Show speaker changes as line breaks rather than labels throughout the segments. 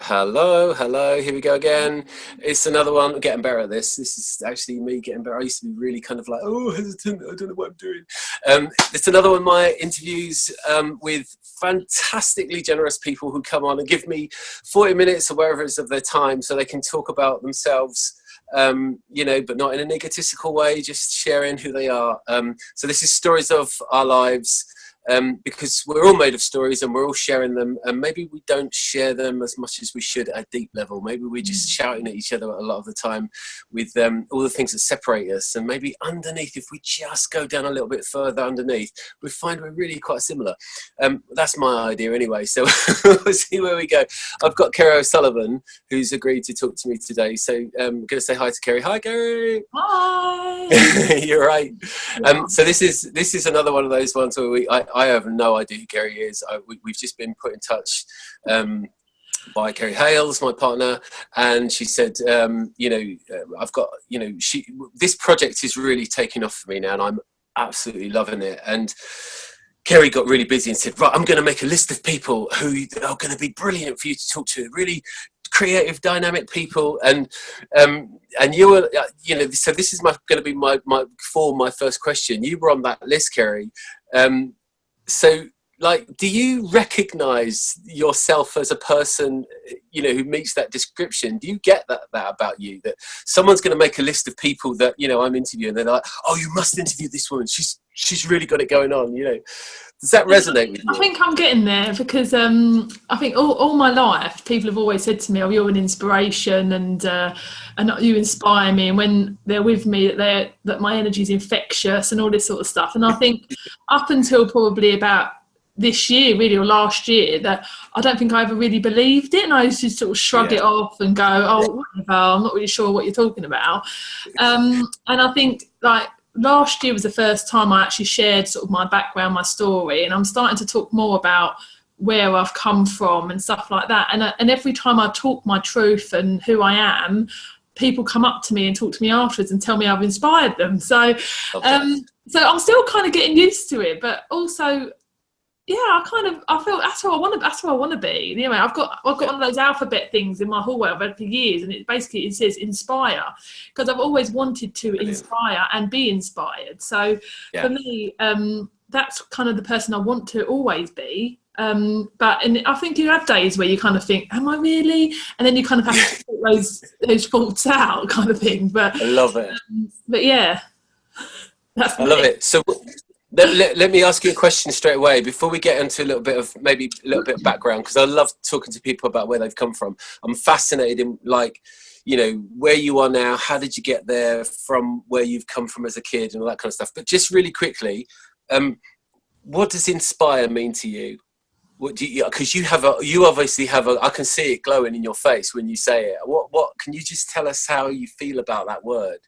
Hello, here we go again. It's another one. I'm getting better at this. This is actually me getting better. I used to be really kind of like, oh, hesitant. I don't know what I'm doing. It's another one of my interviews with fantastically generous people who come on and give me 40 minutes or wherever it is of their time so they can talk about themselves, but not in an egotistical way, just sharing who they are. So this is stories of our lives. Because we're all made of stories and we're all sharing them, and maybe we don't share them as much as we should at a deep level. Maybe we're just shouting at each other a lot of the time with all the things that separate us, and maybe underneath, if we just go down a little bit further underneath, we find we're really quite similar. That's my idea anyway, so we'll see where we go. I've got Kerry O'Sullivan who's agreed to talk to me today, so I'm going to say hi to Kerry. Hi, Kerry.
Hi.
You're right. So this is another one of those ones where I have no idea who Kerry is. We've just been put in touch by Kerry Hales, my partner, and she said, I've got, this project is really taking off for me now, and I'm absolutely loving it. And Kerry got really busy and said, right, I'm going to make a list of people who are going to be brilliant for you to talk to, really creative, dynamic people, and you were, so this is going to be my first question. You were on that list, Kerry. So, do you recognise yourself as a person, who meets that description? Do you get that about you? That someone's going to make a list of people that, I'm interviewing, and they're like, oh, you must interview this woman. She's really got it going on, Does that resonate with you?
I think I'm getting there because I think all my life people have always said to me, "Oh, you're an inspiration, and you inspire me." And when they're with me, that my energy is infectious and all this sort of stuff. And I think up until probably about this year, really, or last year, that I don't think I ever really believed it, and I used to sort of shrug it off and go, "Oh, whatever. I'm not really sure what you're talking about." And I think last year was the first time I actually shared sort of my background, my story, and I'm starting to talk more about where I've come from and stuff like that. And every time I talk my truth and who I am, people come up to me and talk to me afterwards and tell me I've inspired them. So, so I'm still kind of getting used to it, but also, yeah, I feel that's who I want to be. Anyway, I've got one of those alphabet things in my hallway I've had for years, and it says inspire, because I've always wanted to inspire and be inspired. So for me, that's kind of the person I want to always be. But I think you have days where you kind of think, am I really? And then you kind of have to sort those thoughts out, kind of thing. But
I love it.
But yeah,
I love it. So let me ask you a question straight away before we get into a little bit of background, because I love talking to people about where they've come from. I'm fascinated in where you are now. How did you get there from where you've come from as a kid and all that kind of stuff? But just really quickly, what does inspire mean to you? What do you? Because you obviously have a. I can see it glowing in your face when you say it. What can you just tell us how you feel about that word?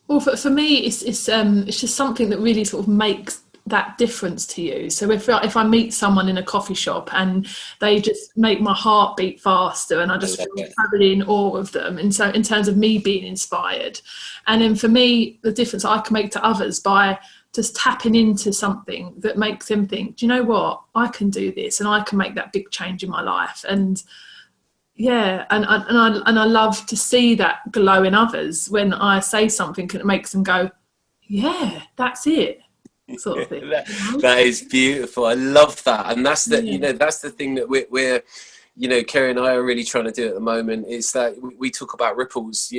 Well, for me, it's just something that really sort of makes that difference to you. So if I meet someone in a coffee shop and they just make my heart beat faster, and I just feel thoroughly in awe of them, and so in terms of me being inspired, and then for me, the difference I can make to others by just tapping into something that makes them think, do you know what, I can do this, and I can make that big change in my life. And yeah, and I love to see that glow in others when I say something and it makes them go, yeah, that's it, sort of thing.
That is beautiful. I love that, and that's that's the thing that we're Kerry and I are really trying to do at the moment. Is that we talk about ripples,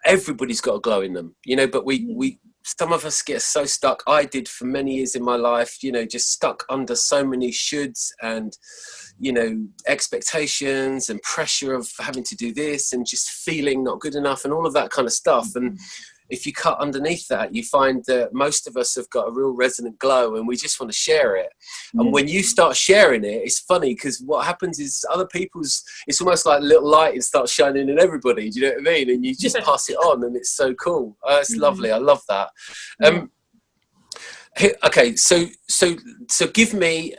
everybody's got a glow in them, but we some of us get so stuck. I did for many years in my life, just stuck under so many shoulds and, expectations and pressure of having to do this and just feeling not good enough and all of that kind of stuff. And if you cut underneath that, you find that most of us have got a real resonant glow and we just want to share it. And when you start sharing it, it's funny because what happens is other people's, it's almost like a little light, it starts shining in everybody. Do you know what I mean? And you just pass it on, and it's so cool. It's lovely. I love that. Okay, so give me,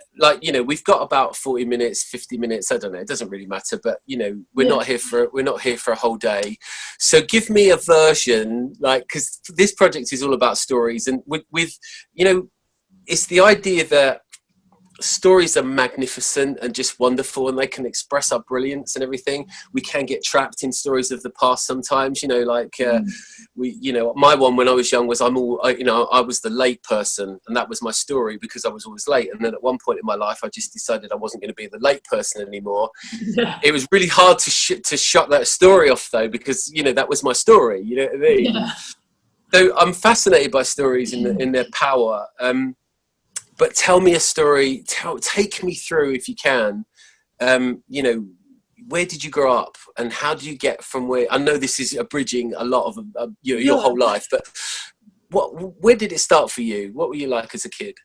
we've got about 40 minutes, 50 minutes, I don't know, it doesn't really matter, but we're not here for a whole day. So give me a version, because this project is all about stories, and with it's the idea that stories are magnificent and just wonderful, and they can express our brilliance and everything. We can get trapped in stories of the past sometimes, you know, like my one when I was young was I was the late person, and that was my story because I was always late. And then at one point in my life, I just decided I wasn't going to be the late person anymore. Yeah. It was really hard to shut that story off though, because, you know, that was my story, you know what I mean? Yeah. So I'm fascinated by stories in their power. But tell me a story. Take me through, if you can. You know, where did you grow up, and how do you get from where? I know this is abridging a lot of your whole life, but where did it start for you? What were you like as a kid?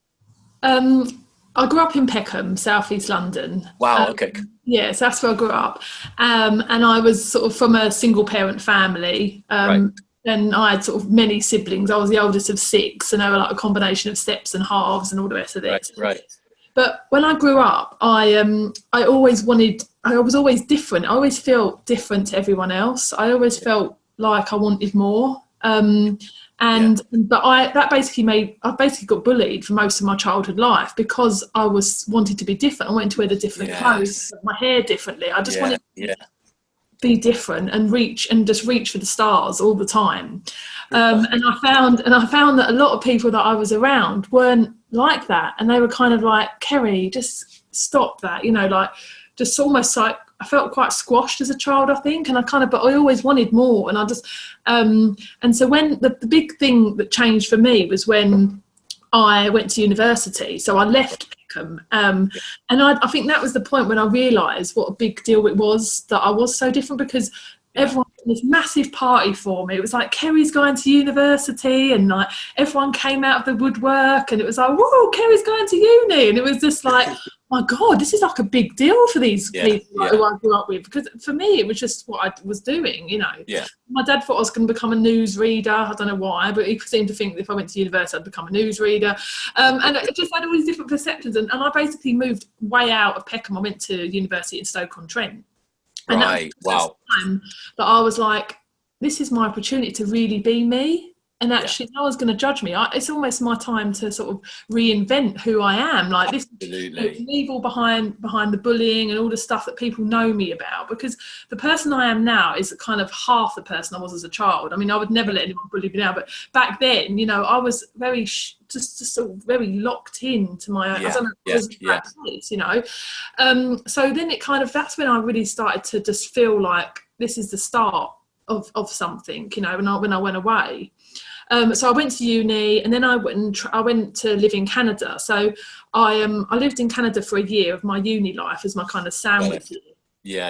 I grew up in Peckham, southeast London.
Wow. Okay.
Yeah, so that's where I grew up, and I was sort of from a single parent family. Right. And I had sort of many siblings. I was the oldest of 6, and they were like a combination of steps and halves and all the rest of it.
Right.
But when I grew up, I was always different. I always felt different to everyone else. I always felt like I wanted more. I basically got bullied for most of my childhood life because I wanted to be different. I wanted to wear the different clothes, my hair differently. I just wanted to be different and reach for the stars all the time. And I found that a lot of people that I was around weren't like that, and they were kind of like, Kerry, just stop that, you know, like just almost like I felt quite squashed as a child, I think, and but I always wanted more, and I just and so when the big thing that changed for me was when I went to university. So I left Peckham, and I think that was the point when I realised what a big deal it was that I was so different, because everyone had this massive party for me. It was like, Kerry's going to university, and like everyone came out of the woodwork, and it was like, whoa, Kerry's going to uni, and it was just like, my God, this is like a big deal for these people who I grew up with, because for me it was just what I was doing, you know. My dad thought I was going to become a newsreader. I don't know why, but he seemed to think that if I went to university I'd become a newsreader, and it just had all these different perceptions, and I basically moved way out of Peckham. I went to university in Stoke-on-Trent. And that was the time that I was like, this is my opportunity to really be me. And actually, no one's going to judge me. It's almost my time to sort of reinvent who I am. Like this, leave all behind the bullying and all the stuff that people know me about. Because the person I am now is kind of half the person I was as a child. I mean, I would never let anyone bully me now, but back then, you know, I was very just sort of very locked into my own. I don't know, it was a bad place, you know. So then it kind of, that's when I really started to just feel like this is the start of something, you know. When I went away. So I went to uni, and then I went to live in Canada. So I lived in Canada for a year of my uni life as my kind of sandwich year.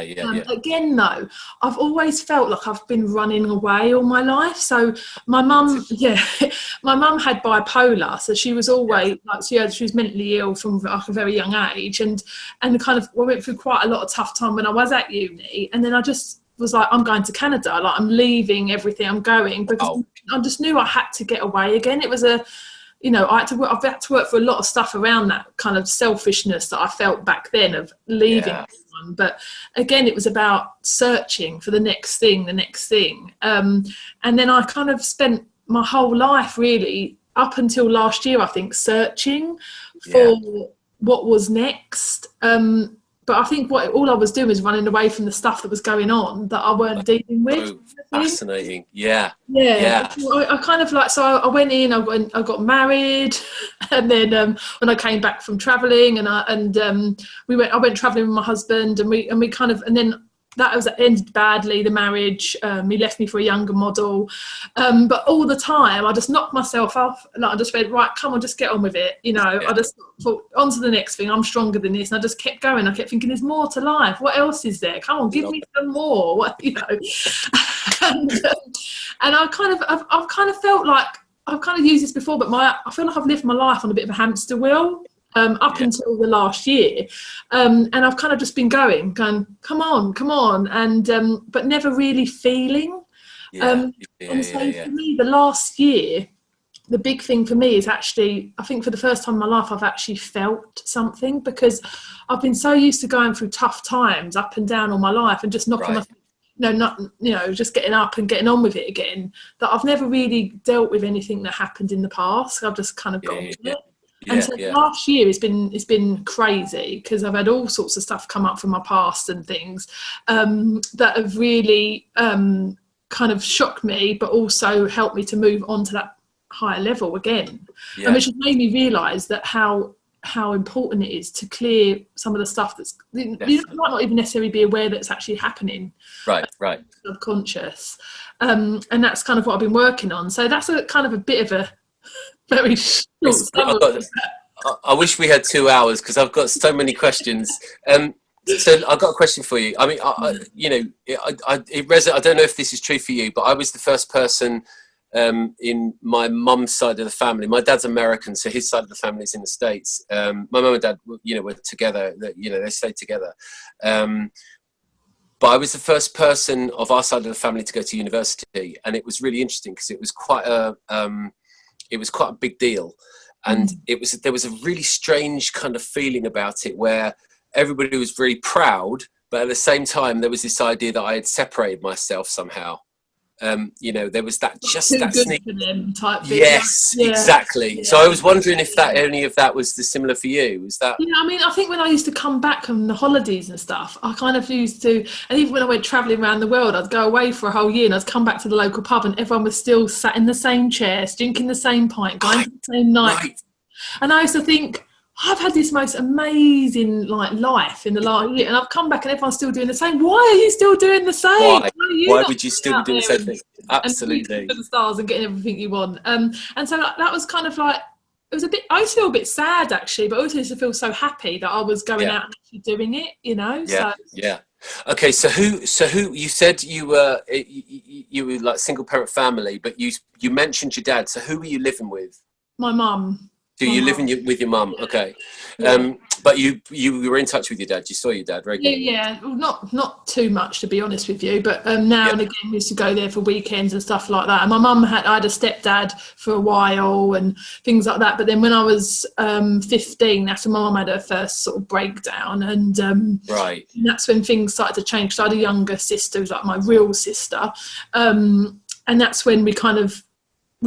Again, though, I've always felt like I've been running away all my life. So my mum, my mum had bipolar, so she was always like she was mentally ill from like a very young age, and kind of I went through quite a lot of tough time when I was at uni, and then I just was like, I'm going to Canada, like I'm leaving everything, I'm going, because I just knew I had to get away again. It was I've had to work for a lot of stuff around that kind of selfishness that I felt back then of leaving everyone. But again, it was about searching for the next thing. And then I kind of spent my whole life really up until last year, I think, searching for what was next. But I think all I was doing was running away from the stuff that was going on that I weren't dealing with.
Fascinating. I kind of like, so I went in, I got married, and then when I came back from traveling, I went traveling with my husband, and we kind of, and then that ended badly, the marriage. He left me for a younger model, but all the time I just knocked myself off. Like I just went, right, come on, just get on with it, you know. I just thought, on to the next thing, I'm stronger than this, and I just kept going. I kept thinking, there's more to life. What else is there? Come on, give me some more. What, you know. And I've kind of felt like, I've kind of used this before, but I feel like I've lived my life on a bit of a hamster wheel. Until the last year, and I've kind of just been going, come on, and but never really feeling. And so for me, the last year, the big thing for me is actually, I think for the first time in my life, I've actually felt something, because I've been so used to going through tough times up and down all my life, and just knocking my just getting up and getting on with it again, that I've never really dealt with anything that happened in the past. I've just kind of gone to it.
And so last year it's been crazy because I've had all sorts of stuff come up from my past and things that have really kind of shocked me, but also helped me to move on to that higher level again. And which has made me realise that how important it is to clear some of the stuff that's you might not even necessarily be aware that it's actually happening.
Right.
Subconscious. And that's kind of what I've been working on. So that's a kind of a bit of a very short summary.
I wish we had 2 hours because I've got so many questions. So I've got a question for you. I mean, I don't know if this is true for you, but I was the first person in my mum's side of the family. My dad's American, so his side of the family is in the States. My mum and dad, were together. They stayed together. But I was the first person of our side of the family to go to university, and it was really interesting because it was quite a big deal, and there was a really strange kind of feeling about it where everybody was very proud, but at the same time there was this idea that I had separated myself somehow. There was that sneak
type thing.
Yes, exactly. Yeah. So I was wondering if any of that was similar for you. Was that?
Yeah, I mean, I think when I used to come back from the holidays and stuff, I kind of used to, and even when I went travelling around the world, I'd go away for a whole year and I'd come back to the local pub and everyone was still sat in the same chairs, drinking the same pint, going to the same night. Right. And I used to think, I've had this most amazing life in the last year, and I've come back and everyone's still doing the same. Why are you still doing the same?
Why would you still be doing the same thing? Absolutely.
And the stars and getting everything you want. And so that was kind of like, it was a bit, I used to feel a bit sad actually, but I also used to feel so happy that I was going out and actually doing it,
Yeah.
So.
Yeah. Okay. So who you said you were like single parent family, but you mentioned your dad. So who were you living with?
My mum.
Do you live with your mum? Okay. But you were in touch with your dad. You saw your dad regularly.
Yeah. Well, not too much, to be honest with you. But now and again, we used to go there for weekends and stuff like that. And my mum I had a stepdad for a while and things like that. But then when I was 15, after my mum had her first sort of breakdown, and
right,
and that's when things started to change. So I had a younger sister, who's like my real sister, and that's when we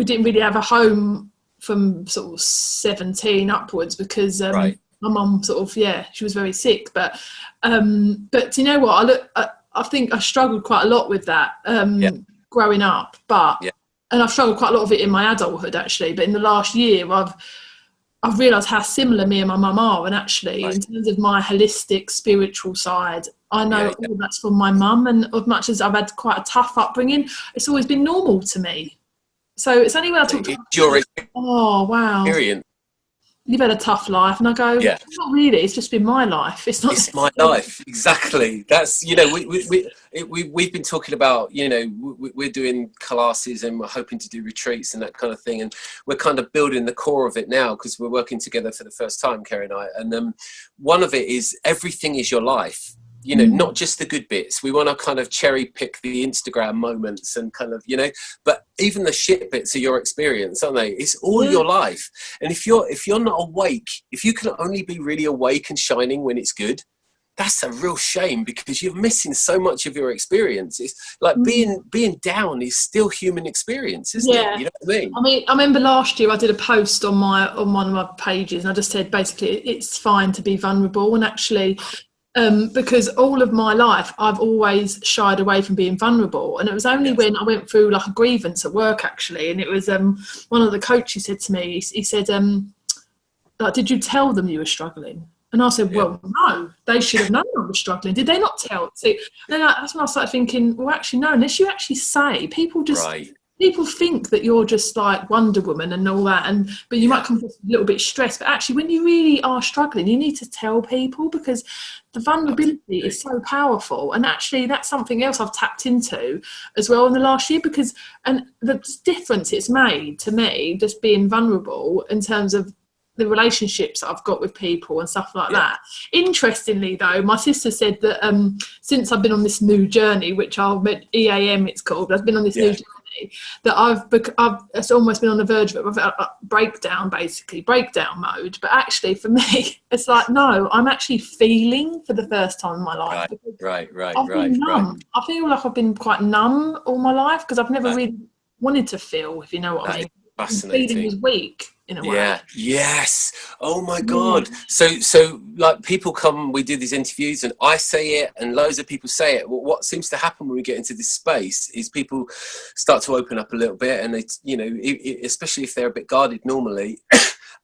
didn't really have a home from sort of 17 upwards because my mum sort of she was very sick, but you know what, I think I struggled quite a lot with that growing up, and I've struggled quite a lot of it in my adulthood actually, but in the last year I've realised how similar me and my mum are, and actually in terms of my holistic spiritual side, I know all that's from my mum, and as much as I've had quite a tough upbringing, it's always been normal to me. So it's only when I talk to
your
oh wow,
experience.
You've had a tough life, and I go, not really. It's just been my life. It's not.
It's my life, exactly. That's we've been talking about we're doing classes and we're hoping to do retreats and that kind of thing, and we're kind of building the core of it now because we're working together for the first time, Kerry and I. And one of it is everything is your life. Not just the good bits. We want to kind of cherry pick the Instagram moments and kind of, but even the shit bits of your experience, aren't they? It's all your life. And if you're not awake, if you can only be really awake and shining when it's good, that's a real shame because you're missing so much of your experience. It's like being down is still human experience, isn't it? You know what I mean?
I mean, I remember last year I did a post on one of my pages, and I just said basically it's fine to be vulnerable, and actually. Because all of my life I've always shied away from being vulnerable, and it was only when I went through like a grievance at work actually, and it was one of the coaches said to me, he said like, did you tell them you were struggling? And I said, well, no, they should have known I was struggling. Did they not tell? See, then that's when I started thinking, well, actually no, unless you actually say, people think that you're just like Wonder Woman and all that, but you might come across a little bit stressed. But actually, when you really are struggling, you need to tell people, because the vulnerability is so powerful. And actually, that's something else I've tapped into as well in the last year, and the difference it's made to me, just being vulnerable in terms of the relationships that I've got with people and stuff like that. Interestingly though, my sister said that since I've been on this new journey, which EAM it's called, I've been on this new journey, that I've it's almost been on the verge of a breakdown mode. But actually for me, it's like, no, I'm actually feeling for the first time in my life.
Right.
I've been numb. I feel like I've been quite numb all my life because I've never really wanted to feel, if you know what I mean.
Fascinating.
Feeling was weak. in a way.
Yeah. Yes. Oh my God. So like people come, we do these interviews and I say it and loads of people say it. What seems to happen when we get into this space is people start to open up a little bit, and they, you know, especially if they're a bit guarded normally,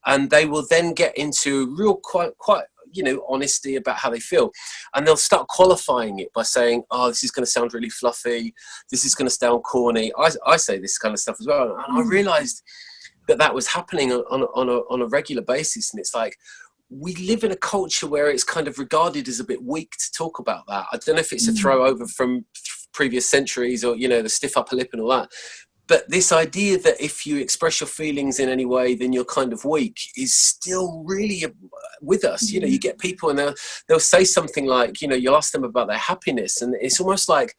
and they will then get into real quite, you know, honesty about how they feel, and they'll start qualifying it by saying, oh, this is going to sound really fluffy, this is going to sound corny. I say this kind of stuff as well, and I realized that was happening on a regular basis. And it's like, we live in a culture where it's kind of regarded as a bit weak to talk about that. I don't know if it's a throw over from previous centuries, or, you know, the stiff upper lip and all that. But this idea that if you express your feelings in any way, then you're kind of weak, is still really with us. You know, you get people and they'll say something like, you know, you'll ask them about their happiness, and it's almost like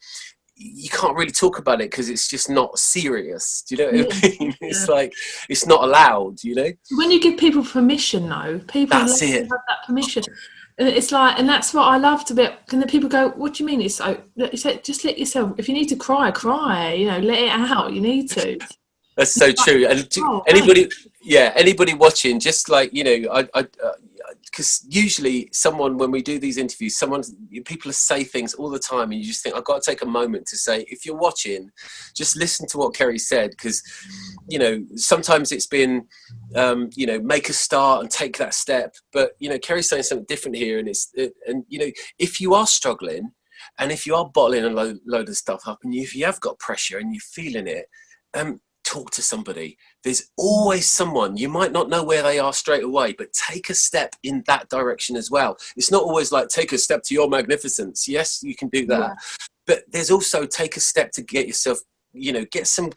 you can't really talk about it because it's just not serious. Do you know what I mean? It's like, it's not allowed, you know?
When you give people permission, though, people have that permission. And it's like, and that's what I loved about, and then people go, what do you mean? It's so, just let yourself, if you need to cry, you know, let it out, you need to.
That's so true. And anybody watching, just like, you know, because usually when we do these interviews, people say things all the time, and you just think, I've got to take a moment to say, if you're watching, just listen to what Kerry said, because, you know, sometimes it's been, you know, make a start and take that step, but, you know, Kerry's saying something different here, and and you know, if you are struggling, and if you are bottling a load of stuff up, and if you have got pressure and you're feeling it, talk to somebody. There's always someone. You might not know where they are straight away, but take a step in that direction as well. It's not always like take a step to your magnificence. Yes, you can do that, but there's also take a step to get yourself, you know, get some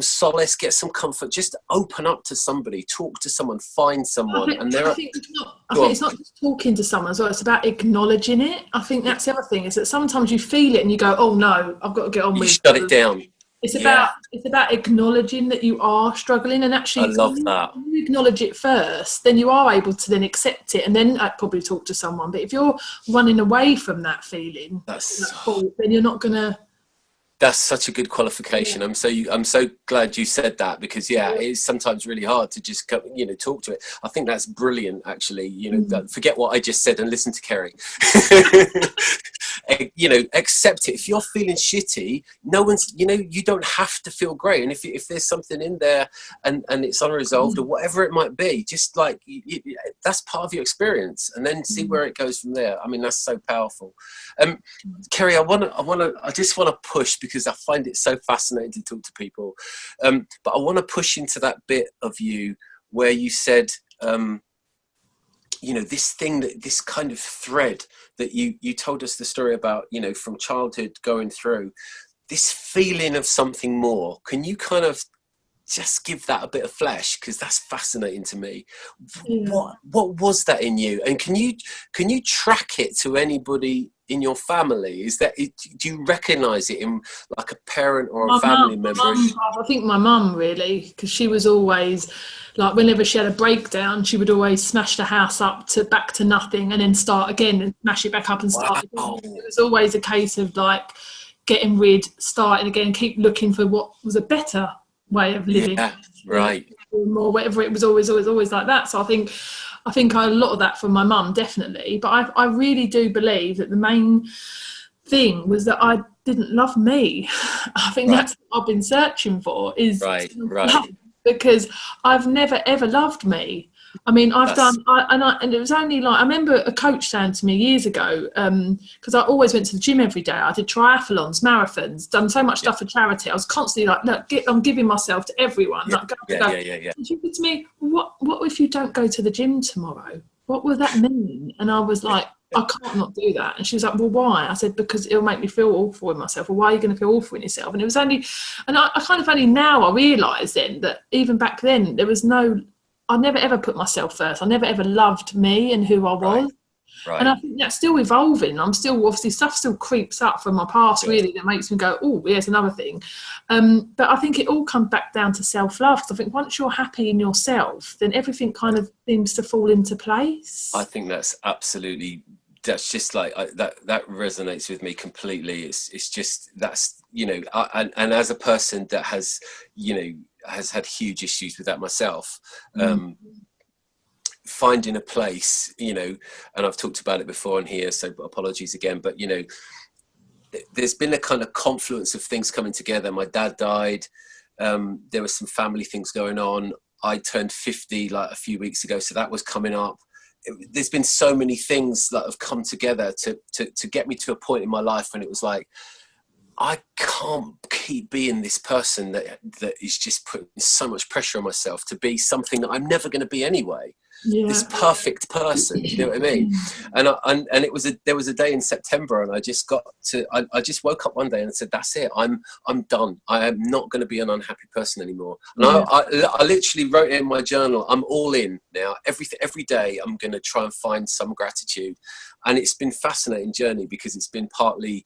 solace, get some comfort. Just open up to somebody, talk to someone, find someone. I think
it's not just talking to someone as well, it's about acknowledging it. I think that's the other thing, is that sometimes you feel it and you go, oh no, I've got to get on with it.
Shut it down.
It's about acknowledging that you are struggling, and actually,
I love that.
If you acknowledge it first, then you are able to then accept it, and then I'd probably talk to someone. But if you're running away from that feeling, then you're not gonna.
That's such a good qualification. Yeah. I'm so glad you said that, because it is sometimes really hard to just, you know, talk to it. I think that's brilliant, actually. You know, forget what I just said and listen to Kerry. You know, accept it. If you're feeling shitty, no one's, you know, you don't have to feel great. And if there's something in there and it's unresolved or whatever it might be, just like that's part of your experience, and then see where it goes from there. I mean, that's so powerful. Kerry, I just want to push, because I find it so fascinating to talk to people. But I want to push into that bit of you where you said, you know, this kind of thread that you told us the story about, you know, from childhood going through, this feeling of something more. Can you kind of just give that a bit of flesh, because that's fascinating to me. What was that in you, and can you track it to anybody in your family? Do you recognize it in like a parent or a family member?
I think my mum, really, because she was always like, whenever she had a breakdown, she would always smash the house up to back to nothing and then start again and smash it back up and start again. It was always a case of like getting rid, starting again, keep looking for what was a better way of living.
Yeah, right.
Or whatever. It was always like that. So I think I had a lot of that from my mum, definitely. But I really do believe that the main thing was that I didn't love me. I think that's what I've been searching for, is love, because I've never ever loved me. I mean, and it was only like, I remember a coach saying to me years ago, because I always went to the gym every day. I did triathlons, marathons, done so much stuff for charity. I was constantly like, look, I'm giving myself to everyone.
Yeah.
And she said to me, what if you don't go to the gym tomorrow? What will that mean? And I was like, I can't not do that. And she was like, well, why? I said, because it'll make me feel awful in myself. Well, why are you going to feel awful in yourself? And it was only, and I kind of only now I realise then that even back then there was no, I never ever put myself first. I never ever loved me and who I was. Right. And I think that's still evolving. I'm still, obviously, stuff still creeps up from my past, really, that makes me go, oh, here's another thing. But I think it all comes back down to self-love. Because I think once you're happy in yourself, then everything kind of seems to fall into place.
I think that's just like, that resonates with me completely. It's just, that's, you know, and as a person that has, you know, has had huge issues with that myself. Finding a place, you know, and I've talked about it before on here, so apologies again, but you know, there's been a kind of confluence of things coming together. My dad died. There were some family things going on. I turned 50 like a few weeks ago, so that was coming up. There's been so many things that have come together to get me to a point in my life when it was like, I can't keep being this person that is just putting so much pressure on myself to be something that I'm never going to be anyway. Yeah. This perfect person, do you know what I mean? And there was a day in September, and I just woke up one day and said, that's it, I'm done. I am not going to be an unhappy person anymore. And I literally wrote it in my journal, I'm all in now. Every day I'm going to try and find some gratitude. And it's been a fascinating journey, because it's been partly,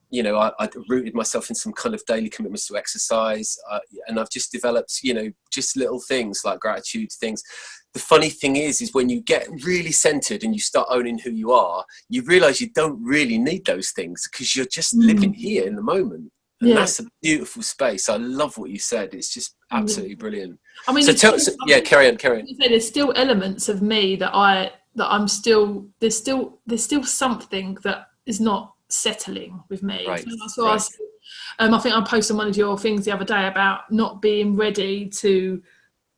you know, I rooted myself in some kind of daily commitments to exercise, and I've just developed, you know, just little things like gratitude things. The funny thing is when you get really centered and you start owning who you are, you realize you don't really need those things, because you're just living here in the moment. And that's a beautiful space. I love what you said. It's just absolutely brilliant. I mean, carry on.
There's still elements of me that I'm still, there's still something that is not settling with me. Right. So right. I think I posted one of your things the other day about not being ready to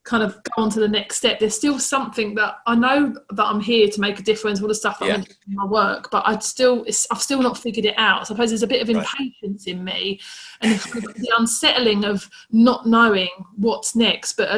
kind of go on to the next step. There's still something that I know that I'm here to make a difference, all the stuff that I'm doing in my work, but I've still not figured it out. I suppose there's a bit of impatience in me, and the unsettling of not knowing what's next, but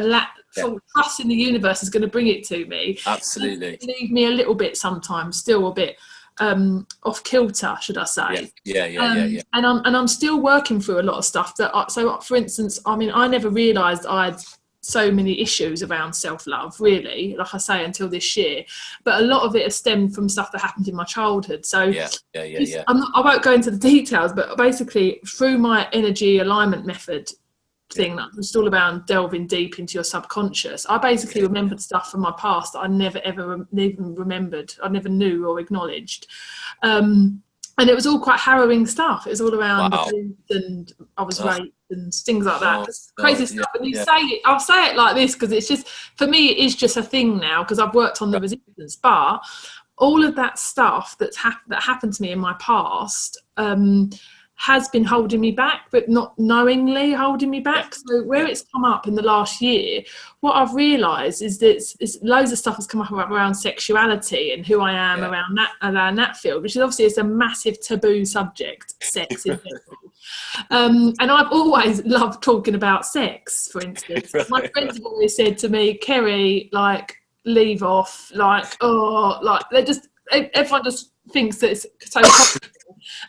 full trust in the universe is going to bring it to me.
Absolutely.
Leave me a little bit sometimes, still a bit off kilter, should I say?
Yeah.
And I'm still working through a lot of stuff so for instance, I mean, I never realised I'd so many issues around self-love, really, like I say, until this year, but a lot of it has stemmed from stuff that happened in my childhood. So I won't go into the details, but basically through my energy alignment method thing, that was all about delving deep into your subconscious, I basically remembered stuff from my past that I never ever even remembered, I never knew or acknowledged, and it was all quite harrowing stuff. It was all around abuse, and I was raped and things like that. Crazy stuff. And say it, I'll say it like this, because it's just, for me, it is just a thing now, because I've worked on the resistance. But all of that stuff that happened to me in my past has been holding me back, but not knowingly holding me back. So where it's come up in the last year, what I've realised is that it's loads of stuff has come up around sexuality and who I am around that field, which is obviously it's a massive taboo subject, sex in general. And I've always loved talking about sex, for instance. My friends have always said to me, Kerry, like, leave off, like, oh, like, everyone just thinks that it's so complicated.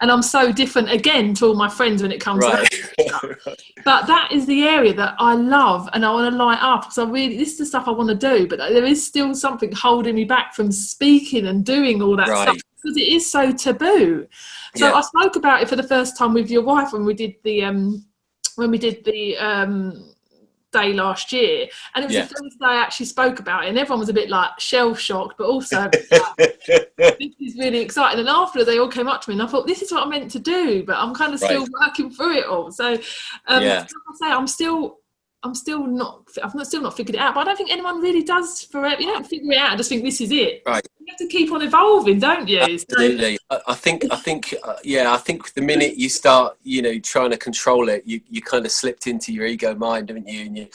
And I'm so different again to all my friends when it comes to that. But that is the area that I love and I want to light up, because this is the stuff I want to do, but there is still something holding me back from speaking and doing all that stuff, because it is so taboo. So I spoke about it for the first time with your wife when we did the day last year, and it was the first day I actually spoke about it, and everyone was a bit like shell shocked, but also a bit like, this is really exciting. And after they all came up to me, and I thought, this is what I'm meant to do, but I'm kind of still working through it all. So like I say, I've still not figured it out, but I don't think anyone really does forever. You don't figure it out and just think this is it. Right. You have to keep on evolving, don't you?
Absolutely. I think the minute you start, you know, trying to control it, you kind of slipped into your ego mind, haven't you? And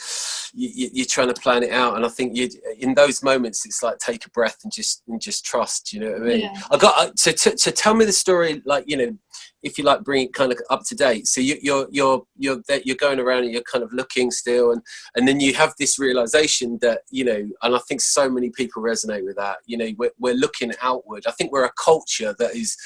you're trying to plan it out. And I think in those moments, it's like take a breath and just trust. You know what I mean? Yeah. I got so tell me the story, like, you know, if you like, bring it kind of up to date. So you're going around and you're kind of looking still, and then you have this realization that, you know, and I think so many people resonate with that. You know, we're looking outward. I think we're a culture that is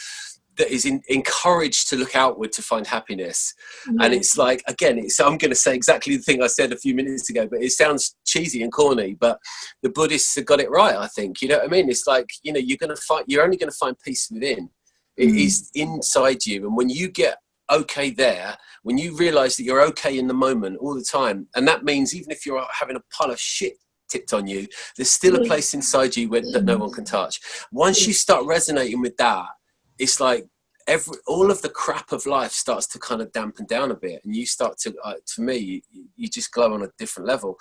encouraged to look outward to find happiness. Mm-hmm. And it's like, again, I'm going to say exactly the thing I said a few minutes ago, but it sounds cheesy and corny, but the Buddhists have got it right, I think. You know what I mean? It's like, you know, you're only going to find peace within. It is inside you. And when you get okay there, when you realize that you're okay in the moment all the time, and that means even if you're having a pile of shit tipped on you, there's still a place inside you that no one can touch. Once you start resonating with that, it's like all of the crap of life starts to kind of dampen down a bit, and you start to, for me, you just glow on a different level.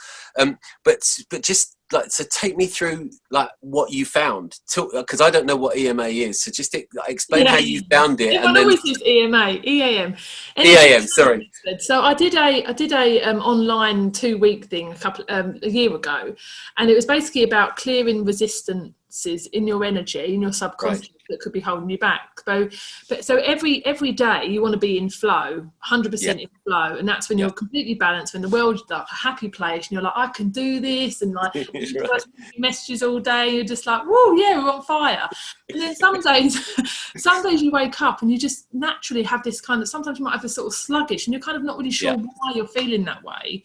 But just like, so take me through like what you found, because I don't know what EMA is. So just explain how you found it.
Everyone always says EMA, EAM.
EAM, sorry.
So I did a online 2-week thing a year ago, and it was basically about clearing resistances in your energy, in your subconscious, that could be holding you back. So every day you want to be in flow, 100% in flow, and that's when you're completely balanced, when the world's like a happy place, and you're like, I can do this, and like messages all day, you're just like, whoa, yeah, we're on fire. And then some days you wake up and you just naturally have this kind of, sometimes you might have this sort of sluggish, and you're kind of not really sure why you're feeling that way.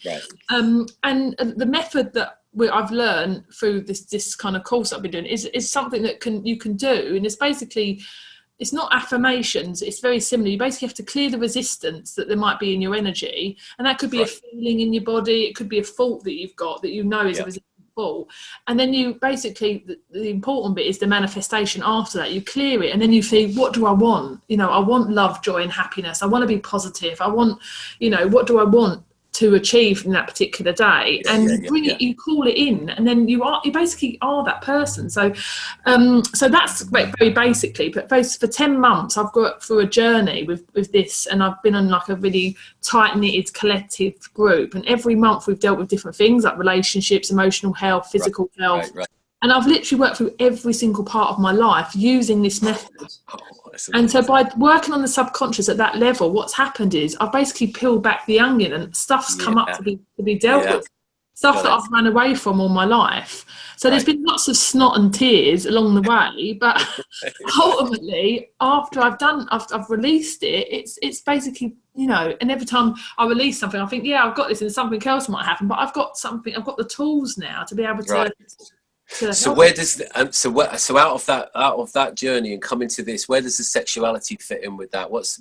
And the method that I've learned through this kind of course I've been doing is something that you can do, and it's basically, it's not affirmations, it's very similar. You basically have to clear the resistance that there might be in your energy, and that could be a feeling in your body, it could be a fault that you've got that you know is a resistant fault, and then you basically, the important bit is the manifestation after that. You clear it, and then you think, what do I want? I want love, joy and happiness. I want to be positive. I want, what do I want to achieve in that particular day, and bring it, you call it in, and then you basically are that person. So that's very basically, but for 10 months I've got through a journey with this, and I've been on like a really tight-knitted collective group, and every month we've dealt with different things like relationships, emotional health, physical health. And I've literally worked through every single part of my life using this method. And so by working on the subconscious at that level, what's happened is I've basically peeled back the onion, and stuff's come up to be dealt with. Stuff that I've run away from all my life. So there's been lots of snot and tears along the way, but ultimately, after I've released it, it's basically, and every time I release something, I think, I've got this, and something else might happen, but I've got the tools now to be able to. So
where does so out of that journey and coming to this, where does the sexuality fit in with that? What is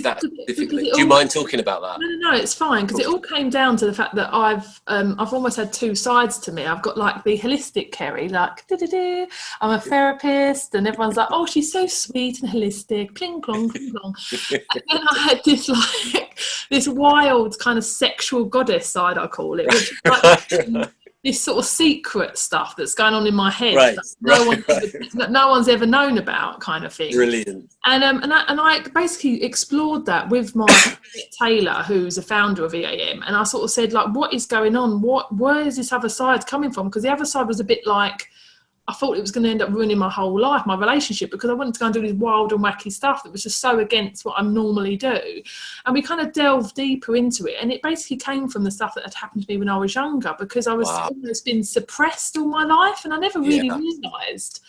that specifically? Do you mind talking about that?
No, it's fine, because it all came down to the fact that I've almost had two sides to me. I've got like the holistic Kerry, like I'm a therapist, and everyone's like, oh, she's so sweet and holistic, pling plong, pling plong. And then I had this wild kind of sexual goddess side, I call it, which is like this sort of secret stuff that's going on in my head that no one's ever known about, kind of thing.
Brilliant.
And I basically explored that with my Taylor, who's a founder of EAM, and I sort of said, like, what is going on? Where is this other side coming from? Because the other side was a bit like, I thought it was going to end up ruining my whole life, my relationship, because I wanted to go and do this wild and wacky stuff that was just so against what I normally do. And we kind of delved deeper into it, and it basically came from the stuff that had happened to me when I was younger, because I was almost been suppressed all my life, and I never really realised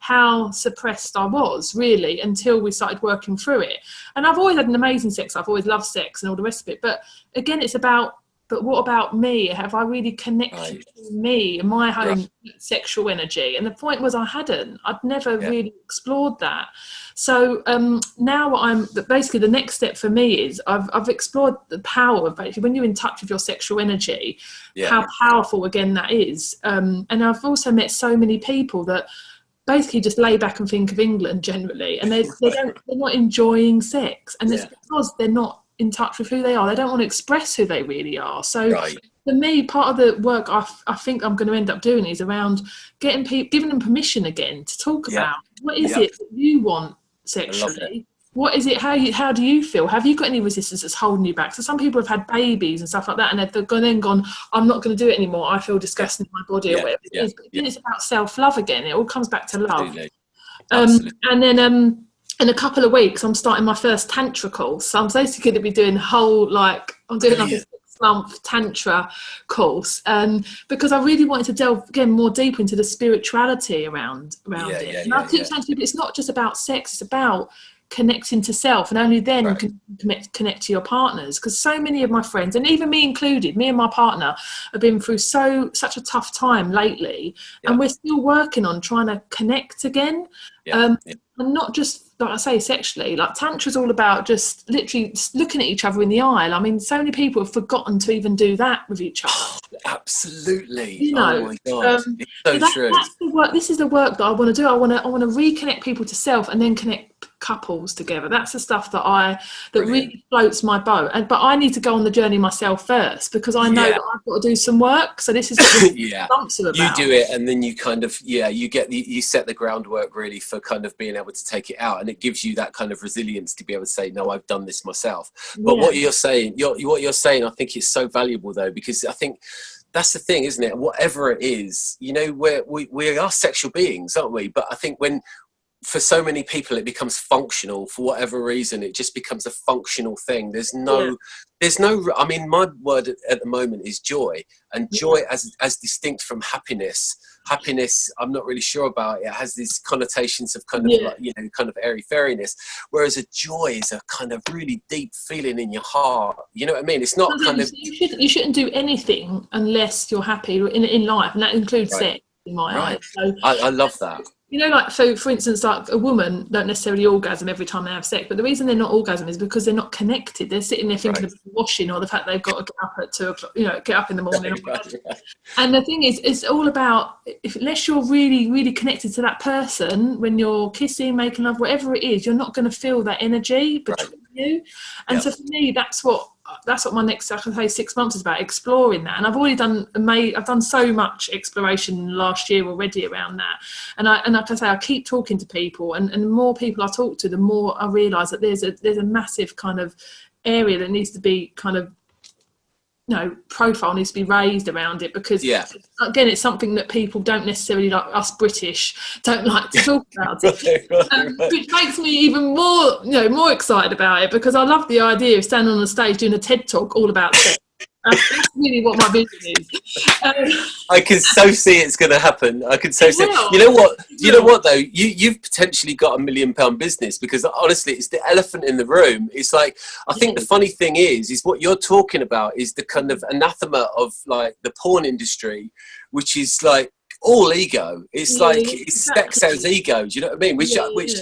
how suppressed I was, really, until we started working through it. And I've always had an amazing sex life, I've always loved sex and all the rest of it, but again, it's about, but what about me? Have I really connected to me and my own sexual energy? And the point was, I hadn't. I'd never really explored that. So now basically the next step for me is I've explored the power of basically when you're in touch with your sexual energy, how powerful again that is. And I've also met so many people that basically just lay back and think of England generally, and they're not enjoying sex, and it's because they're not in touch with who they are. They don't want to express who they really are. So for me, part of the work I think I'm going to end up doing is around getting people, giving them permission again to talk about what is it that you want sexually. What is it? How do you feel? Have you got any resistance that's holding you back? So some people have had babies and stuff like that, and they've then gone, I'm not going to do it anymore. I feel disgusting in my body or whatever it is. But then it's about self-love again. It all comes back to love. And then in a couple of weeks, I'm starting my first Tantra course. So I'm basically going to be doing a 6-month Tantra course, because I really wanted to delve again more deeper into the spirituality around it. And I keep saying to people, it's not just about sex; it's about connecting to self, and only then you can connect to your partners. Because so many of my friends, and even me included, me and my partner have been through such a tough time lately, and we're still working on trying to connect again. And not just, like I say, sexually. Like Tantra's all about just literally looking at each other in the eye. I mean, so many people have forgotten to even do that with each other.
Absolutely. Oh my God. It's so true.
That's the work. This is the work that I want to do. I want to reconnect people to self, and then connect couples together. That's the stuff that really floats my boat. But I need to go on the journey myself first, because I know that I've got to do some work. So this is what months are about.
You do it, and then you kind of you set the groundwork really for kind of being able to take it out, and it gives you that kind of resilience to be able to say, no, I've done this myself. But what you're saying, I think is so valuable though, because I think that's the thing, isn't it? Whatever it is, you know, we are sexual beings, aren't we? But I think for so many people it becomes functional for whatever reason. It just becomes a functional thing. There's no I mean, my word at the moment is joy, and joy as distinct from happiness. I'm not really sure about. It has these connotations of kind of like, you know, kind of airy fairiness, whereas a joy is a kind of really deep feeling in your heart. You know what I mean? It's not kind of,
you shouldn't do anything unless you're happy in life, and that includes sex in my eyes. So
I love that.
You know, like, so for instance, like a woman don't necessarily orgasm every time they have sex, but the reason they're not orgasm is because they're not connected. They're sitting there thinking of washing, or the fact they've got to get up at 2 o'clock, you know, get up in the morning. And the thing is, it's all about, unless you're really, really connected to that person, when you're kissing, making love, whatever it is, you're not going to feel that energy between you. And so for me, that's what my next, I can say, 6 months is about, exploring that. And I've already I've done so much exploration last year already around that. And like I say, I keep talking to people, and the more people I talk to, the more I realise that there's a massive kind of area that needs to be kind of, you know, profile needs to be raised around it, because again, it's something that people don't necessarily, like us British, don't like to talk about which makes me even more, you know, more excited about it, because I love the idea of standing on the stage doing a TED talk all about sex. That's really what my vision is.
I can so see it's going to happen. I can so see. You know what though? You've potentially got £1 million business, because honestly, it's the elephant in the room. It's like, I think the funny thing is what you're talking about is the kind of anathema of like the porn industry, which is like all ego. It's like it's sex as ego. Do you know what I mean? Which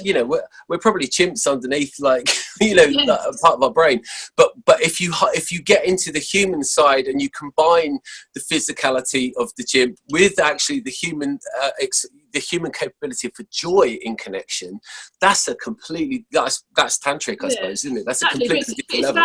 you know, we're probably chimps underneath, like, you know, that part of our brain. But if you get into the human side and you combine the physicality of the chimp with actually the human capability for joy in connection, that's a completely that's tantric, I suppose, isn't it? That's a completely different level.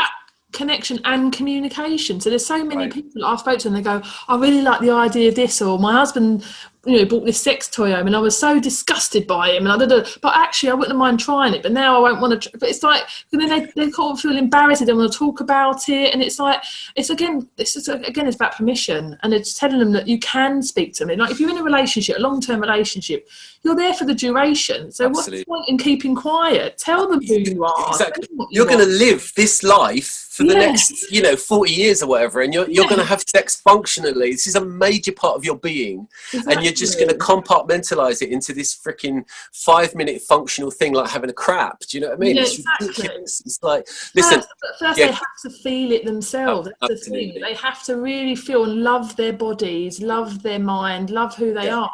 Connection and communication. So there's so many people I spoke to, and they go, I really like the idea of this, or my husband, you know, bought this sex toy home and I was so disgusted by him, and but actually I wouldn't mind trying it, but now I won't want to. But it's like, and then they can't feel embarrassed, they don't want to talk about it, and it's like, it's about permission, and it's telling them that you can speak to them. Like, if you're in a relationship, a long-term relationship, you're there for the duration. So what's the point in keeping quiet? Tell them who you are.
Exactly. You're going to live this life for the next, you know, 40 years or whatever, and you're going to have sex functionally. This is a major part of your being, and you're just going to compartmentalize it into this freaking 5-minute functional thing, like having a crap. Do you know what I mean? It's ridiculous. It's like, listen,
first they have to feel it themselves. That's the thing. They have to really feel and love their bodies, love their mind, love who they are.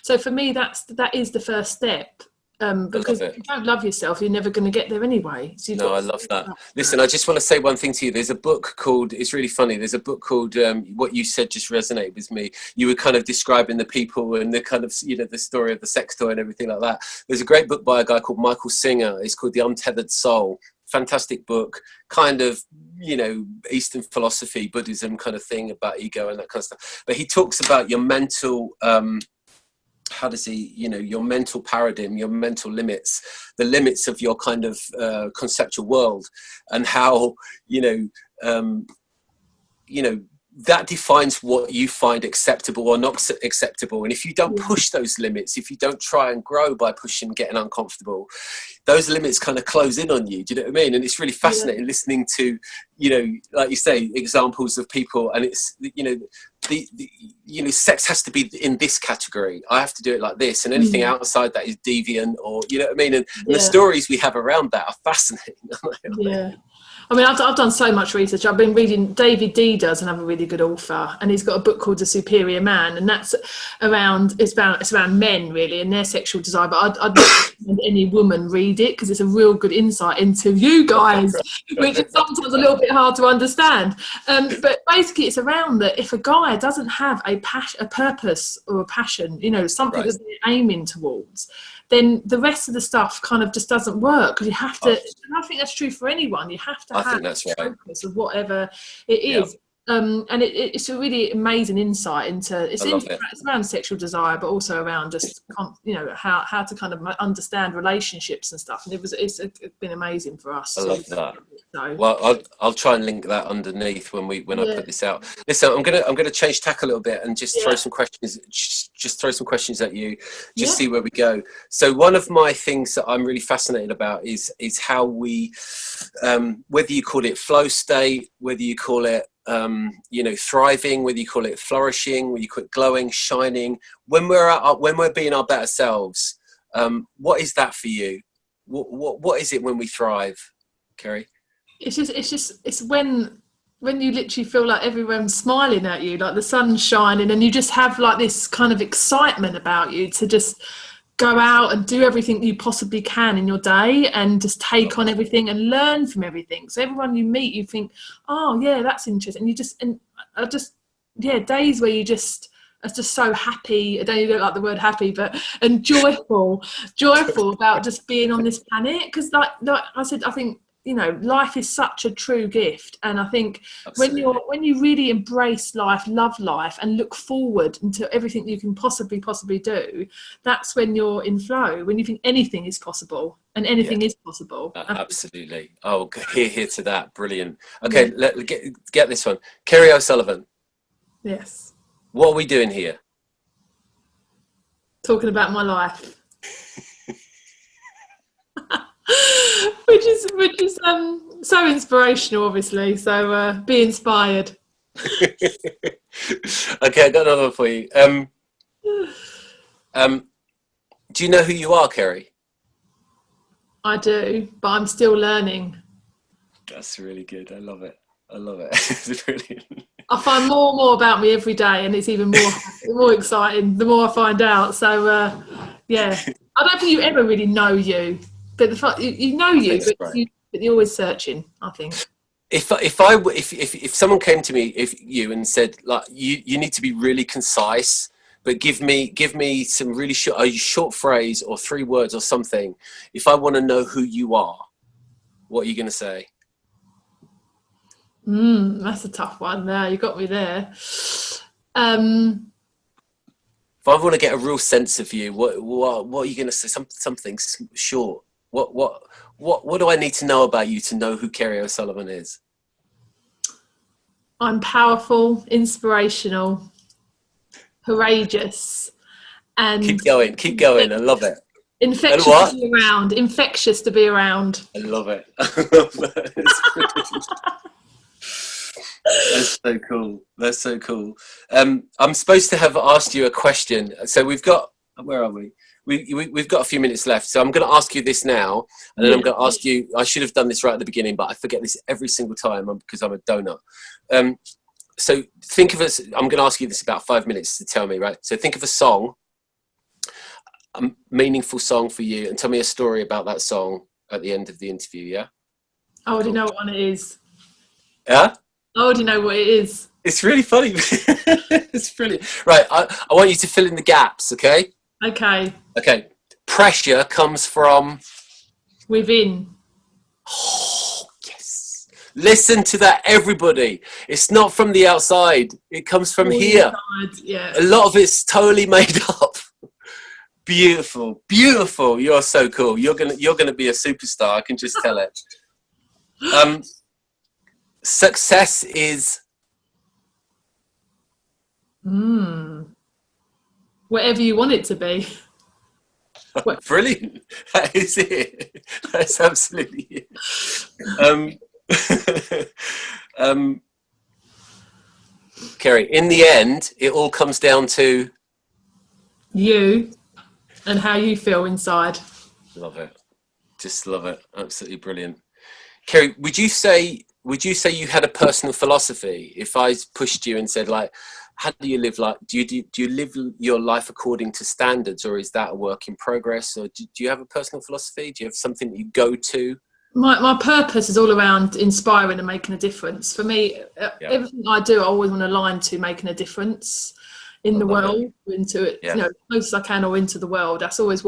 So for me, that is the first step. Because if you don't love yourself, you're never going to get there anyway. So I
love that. Listen, I just want to say one thing to you. There's a book called, it's really funny, there's a book called, what you said just resonated with me. You were kind of describing the people and the kind of, you know, the story of the sex toy and everything like that. There's a great book by a guy called Michael Singer. It's called The Untethered Soul. Fantastic book, kind of, you know, Eastern philosophy, Buddhism kind of thing about ego and that kind of stuff. But he talks about your mental, how does he, you know, your mental paradigm, your mental limits, the limits of your kind of conceptual world, and how, you know, that defines what you find acceptable or not acceptable. And if you don't push those limits, if you don't try and grow by pushing, getting uncomfortable, those limits kind of close in on you. Do you know what I mean? And it's really fascinating listening to, you know, like you say, examples of people, and it's, you know, you know, sex has to be in this category. I have to do it like this, and anything outside that is deviant, or, you know what I mean? And the stories we have around that are fascinating.
I mean, I've done so much research. I've been reading, David D does another really good author, and he's got a book called The Superior Man, and that's around, it's around men really and their sexual desire. But I'd recommend any woman read it, because it's a real good insight into you guys, which is sometimes a little bit hard to understand. But basically, it's around that if a guy doesn't have a purpose or a passion, you know, something that they're aiming towards, then the rest of the stuff kind of just doesn't work, because you have to, and I think that's true for anyone, you have to have a focus of whatever it is. And it's a really amazing insight into it's around sexual desire, but also around just how to kind of understand relationships and stuff. And it's been amazing for us.
I love that. So. Well, I'll try and link that underneath when I put this out. Listen, I'm gonna change tack a little bit and just throw some questions. Just throw some questions at you. Just see where we go. So one of my things that I'm really fascinated about is how we, whether you call it flow state, whether you call it thriving, whether you call it flourishing, whether you call it glowing, shining, when we're being our better selves, what is that for you? What is it when we thrive, Kerry?
It's when you literally feel like everyone's smiling at you, like the sun's shining, and you just have like this kind of excitement about you to just go out and do everything you possibly can in your day and just take on everything and learn from everything. So everyone you meet, you think, oh yeah, that's interesting. Days where you just are just so happy. I don't like the word happy, and joyful about just being on this planet. Because like I said, I think, life is such a true gift, and I think when you really embrace life, love life, and look forward into everything you can possibly do, that's when you're in flow. When you think anything is possible, and anything is possible.
Absolutely. Oh, hear to that. Brilliant. Okay, let's get this one. Kerry O'Sullivan.
Yes.
What are we doing here?
Talking about my life. which is so inspirational, obviously. So be inspired.
Okay, I got another one for you. Do you know who you are, Kerry?
I do, but I'm still learning.
That's really good. I love it. It's brilliant.
I find more and more about me every day, and it's even more exciting the more I find out. So I don't think you ever really know you. But you know you, but you're always searching, I think. If someone came to me and said, like, you need to be really concise, but give me some really short phrase or 3 words or something. If I want to know who you are, what are you going to say? That's a tough one. There, you got me there. If
I want to get a real sense of you, what are you going to say? Something short. What do I need to know about you to know who Kerry O'Sullivan is?
I'm powerful, inspirational, courageous, and
keep going. I love it.
Infectious to be around. Infectious to be around.
I love it. That's so cool. That's so cool. I'm supposed to have asked you a question. So where are we? We've got a few minutes left, so I'm going to ask you this now, and then I'm going to ask you. I should have done this right at the beginning, but I forget this every single time because I'm a donut. So think of us. I'm going to ask you this about 5 minutes to tell me, right? So think of a song, a meaningful song for you, and tell me a story about that song at the end of the interview. Yeah.
I already know what one it is.
Yeah.
I already know what it is.
It's really funny. It's brilliant. Right. I want you to fill in the gaps. Okay. Okay. Pressure comes from
within.
Oh, yes. Listen to that, everybody. It's not from the outside. It comes from here.
Yeah.
A lot of it's totally made up. Beautiful. Beautiful. You're so cool. You're gonna be a superstar. I can just tell it. Success is
whatever you want it to be.
Brilliant. That is it. That's absolutely it. Kerry, in the end, it all comes down to
you and how you feel inside.
Love it. Just love it. Absolutely brilliant. Kerry, would you say you had a personal philosophy? If I pushed you and said, like, how do you live life? Do you live your life according to standards, or is that a work in progress? Or do you have a personal philosophy? Do you have something that you go to?
My purpose is all around inspiring and making a difference. For me, everything I do, I always want to align to making a difference. in the world, into it,
Yeah.
you know, as close as I can, or into the world. That's always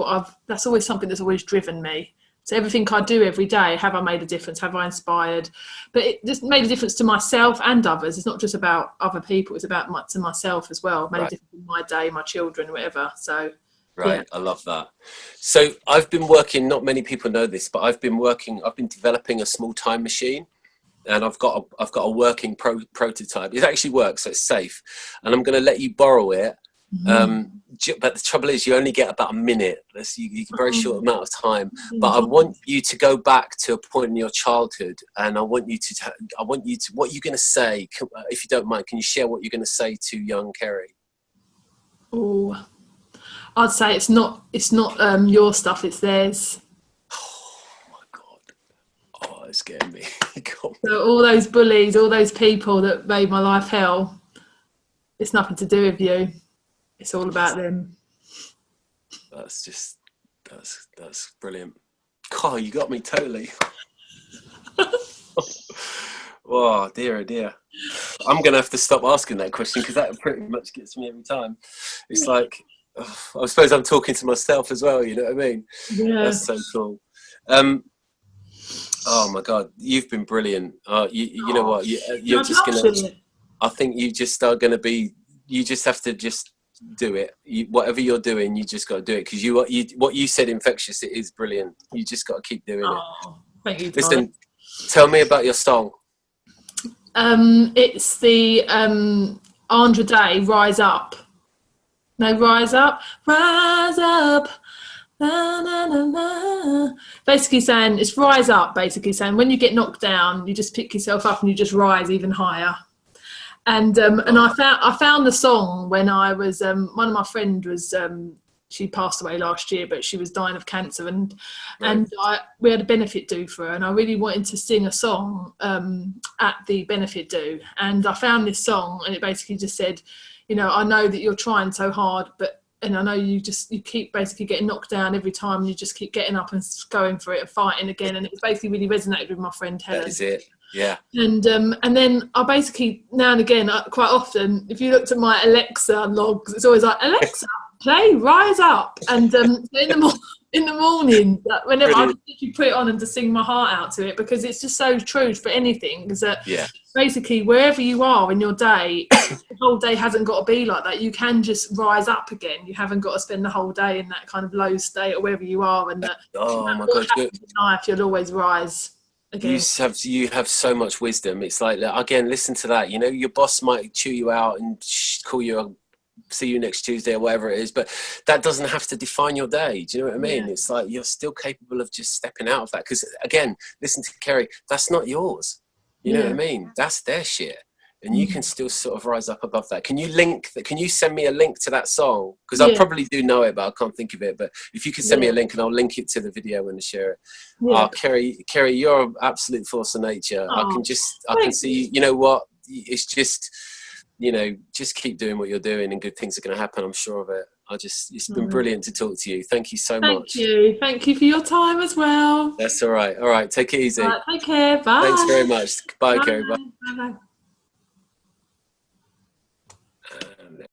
something that's always driven me. So everything I do every day, have I made a difference? Have I inspired? But it just made a difference to myself and others. It's not just about other people. It's about to myself as well. Made a difference in my day, my children, whatever. So,
right. I love that. So I've been working, not many people know this, but I've been developing a small time machine. And I've got a working prototype. It actually works, so it's safe. And I'm going to let you borrow it. But the trouble is, you only get about a minute. You get a very short amount of time. But I want you to go back to a point in your childhood, and I want you to. What you're going to say, if you don't mind, can you share what you're going to say to young Kerry?
Oh, I'd say it's not your stuff. It's theirs.
It's getting me.
So all those bullies, all those people that made my life hell, it's nothing to do with you. It's all about them.
That's brilliant. God, you got me totally. Oh dear, oh dear. I'm going to have to stop asking that question, because that pretty much gets me every time. It's like, I suppose I'm talking to myself as well, you know what I mean?
Yeah.
That's so cool. Oh my God, you've been brilliant. You know what? You're just gonna. I think you just are gonna be. You just have to just do it. Whatever you're doing, you just got to do it, because what you said, infectious. It is brilliant. You just got to keep doing it.
Thank you.
Listen, tell me about your song.
It's the Andra Day, Rise Up. No, Rise Up, Rise Up. Na, na, na, na. Basically saying, it's rise up, basically saying when you get knocked down, you just pick yourself up and you just rise even higher. And I found the song when I was one of my friends was she passed away last year, but she was dying of cancer, and we had a benefit do for her, and I really wanted to sing a song at the benefit do, and I found this song, and it basically just said, you know, I know that you're trying so hard, and I know you keep basically getting knocked down every time, and you just keep getting up and going for it and fighting again. And it basically really resonated with my friend Helen.
That is it, yeah.
And then I basically, now and again, quite often, if you looked at my Alexa logs, it's always like, Alexa, play Rise Up. And in the morning, whenever I just put it on and to sing my heart out to it, because it's just so true for anything. Is that basically wherever you are in your day, the whole day hasn't got to be like that. You can just rise up again. You haven't got to spend the whole day in that kind of low state or wherever you are. And that,
my God,
in life, you'll always rise again.
You have so much wisdom. It's like, again, listen to that. You know, your boss might chew you out and call you see you next Tuesday or whatever it is, but that doesn't have to define your day. Do you know what I mean? It's like you're still capable of just stepping out of that, because again, listen to Kerry, that's not yours. You know what I mean? That's their shit, and you can still sort of rise up above that. Can you send me a link to that song? Because I probably do know it, but I can't think of it. But if you could send me a link, and I'll link it to the video and share it. Kerry, you're an absolute force of nature. I can see, you know what, it's just, you know, just keep doing what you're doing, and good things are going to happen. I'm sure of it. It's been brilliant to talk to you. Thank you so much. Thank you
for your time as well.
That's all right. Take it easy.
Take care. Bye.
Thanks very much. Bye, Kerry. Bye.
Bye.